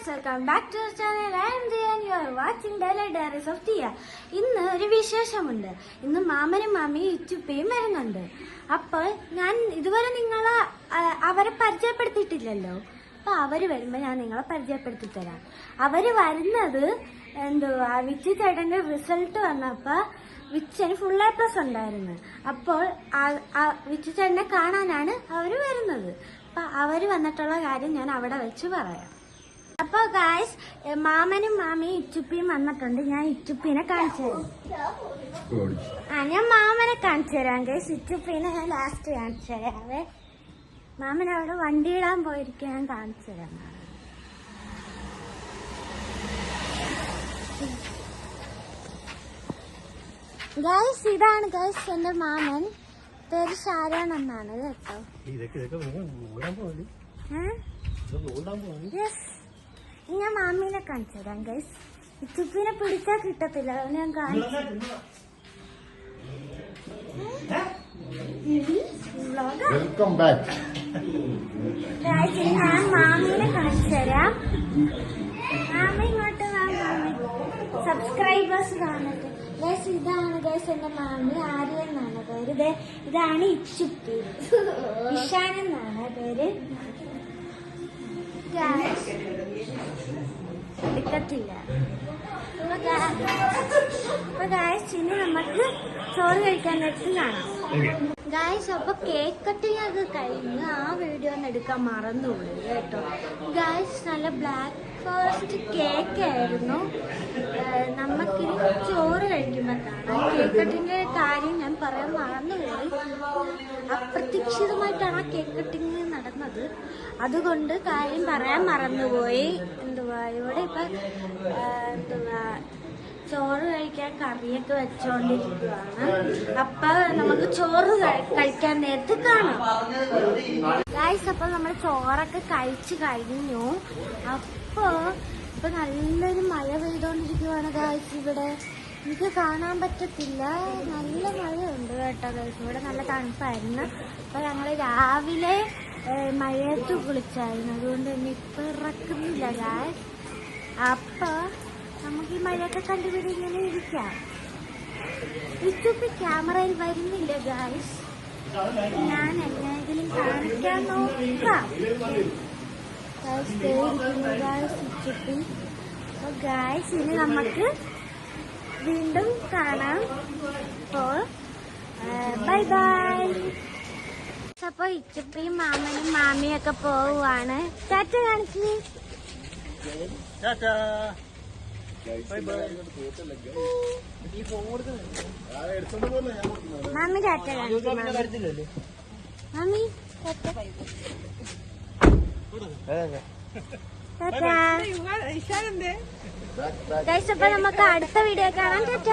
guys, welcome back to our channel. I am Diya and you are watching Daily Diaries of Diya. ഇന്ന് ഒരു വിശേഷമുണ്ട്. ഇന്ന് മാമനും മാമിയും ഇച്ചുപ്പയും വരുന്നുണ്ട്. അപ്പോൾ ഞാൻ ഇതുവരെ നിങ്ങളെ അവരെ പരിചയപ്പെടുത്തിയിട്ടില്ലല്ലോ. അപ്പൊ അവര് വരുമ്പോ ഞാൻ നിങ്ങളെ പരിചയപ്പെടുത്തി തരാം. അവര് വരുന്നത് എന്തുവാ വിച്ചു ചേട്ടന്റെ റിസൾട്ട് വന്നപ്പോ വിച്ചന് ഫുൾ A+ ഉണ്ടായിരുന്നു. അപ്പോൾ വിച്ചു ചേട്ടനെ കാണാനാണ് അവര് വരുന്നത്. അപ്പൊ അവര് വന്നിട്ടുള്ള കാര്യം ഞാൻ അവിടെ വെച്ച് പറയാം. അപ്പൊ ഗായ്സ്, മാമനും മാമിയും ഇച്ചുപ്പിയും വന്നിട്ടുണ്ട്. ഞാൻ ഇച്ചുപ്പിനെ കാണിച്ചു തരാം. ഞാൻ മാമനെ കാണിച്ചു തരാം ഗൈസ്. ഇച്ചുപ്പിനെ ഞാൻ ലാസ്റ്റ് കാണിച്ചു തരാവേ. മാമൻ അവിടെ വണ്ടി ഇടാൻ പോയിരിക്കും. ഞാൻ കാണിച്ചു തരാം. ഗൈസ്, ഇതാണ് ഗൈസ് എന്റെ മാമൻ. പേര് ഷാരോൺ എന്നാണ് കേട്ടോ. ഞാൻ മാമീനെ കാണിച്ചു തരാം ഗൈസ്. ഇച്ചുപ്പിനെ പിടിച്ചാൽ കിട്ടത്തില്ല, അതുകൊണ്ട് ഞാൻ കാണിച്ചു. ഞാൻ മാമീനെ കാണിച്ചു തരാം. മാമ ഇങ്ങോട്ട് മാമി സബ്സ്ക്രൈബേഴ്സ് കാണട്ടെ ഗൈസ്. ഇതാണ് ഗൈസ് എന്റെ മാമി. ആര്യൻ എന്നാണ് പേര്. ഇതാണ് ഇച്ചുപ്പി. ഇഷാൻ എന്നാണ് പേര്. എടുക്കത്തില്ല. അപ്പൊ ഗായ്സ്, ഇനി നമുക്ക് ചോറ് കഴിക്കാൻ നേരത്ത് കാണാം ഗായ്സ്. അപ്പൊ കേക്ക് കട്ടിങ് ഒക്കെ കഴിഞ്ഞ് ആ വീഡിയോ ഒന്ന് എടുക്കാൻ മറന്നുപോയി കേട്ടോ ഗായ്സ്. നല്ല ബ്ലാക്ക് ഫോറസ്റ്റ് കേക്ക് ആയിരുന്നു. നമുക്കിനി ചോറ് കഴിക്കുമ്പോഴാണ് കേക്ക് കട്ടിങ്ങിന്റെ കാര്യം ഞാൻ പറയാൻ മറന്നുപോയി. അപ്രതീക്ഷിതമായിട്ടാണ് ആ കേക്ക് കട്ടിങ് നടന്നത്, അതുകൊണ്ട് കാര്യം പറയാൻ മറന്നുപോയി. ഇവിടെ ഇപ്പൊ ചോറ് കഴിക്കാൻ കറിയൊക്കെ വെച്ചോണ്ടിരിക്കുകയാണ്. അപ്പൊ നമുക്ക് ചോറ് കഴിക്കാൻ നേരത്ത് കാണാം ഗായ്സ്. അപ്പൊ നമ്മൾ ചോറൊക്കെ കഴിച്ചു കഴിഞ്ഞു. ഇപ്പൊ നല്ലൊരു മഴ പെയ്തോണ്ടിരിക്കുവാണ് ഗായ്സ്. ഇവിടെ എനിക്ക് കാണാൻ പറ്റത്തില്ല, നല്ല മഴയുണ്ട് കേട്ടോ ഗായ്സ്. ഇവിടെ നല്ല തണുപ്പായിരുന്നു. അപ്പൊ ഞങ്ങള് രാവിലെ മഴയത്ത് കുളിച്ചായിരുന്നു, അതുകൊണ്ട് തന്നെ ഇപ്പൊ ഇറക്കുന്നില്ല ഗായ്സ്. അപ്പൊ നമുക്ക് ഈ മഴയൊക്കെ കണ്ടുപിടി ഇങ്ങനെ ഇരിക്കാം. ഇച്ചുപ്പി ക്യാമറയിൽ വരുന്നില്ല ഗായ്സ്. ഞാൻ എങ്ങനെയെങ്കിലും കാണിക്കാൻ നോക്കാം ഗായ്സ്. ഗായ്സ് ഇച്ചുപ്പി. അപ്പൊ ഗായ്സ്, ഇനി നമുക്ക് വീണ്ടും കാണാം. അപ്പോൾ ബൈ ബൈ. അപ്പൊ ഇച്ചുപ്പിയും മാമനും മാമിയും ഒക്കെ പോവുകയാണ്. ടാറ്റ കാണിച്ചു. മാമി ടാറ്റ കാണിച്ചു. മാമി ടാറ്റ. അപ്പൊ നമുക്ക് അടുത്ത വീഡിയോ കാണാം. ടാറ്റ.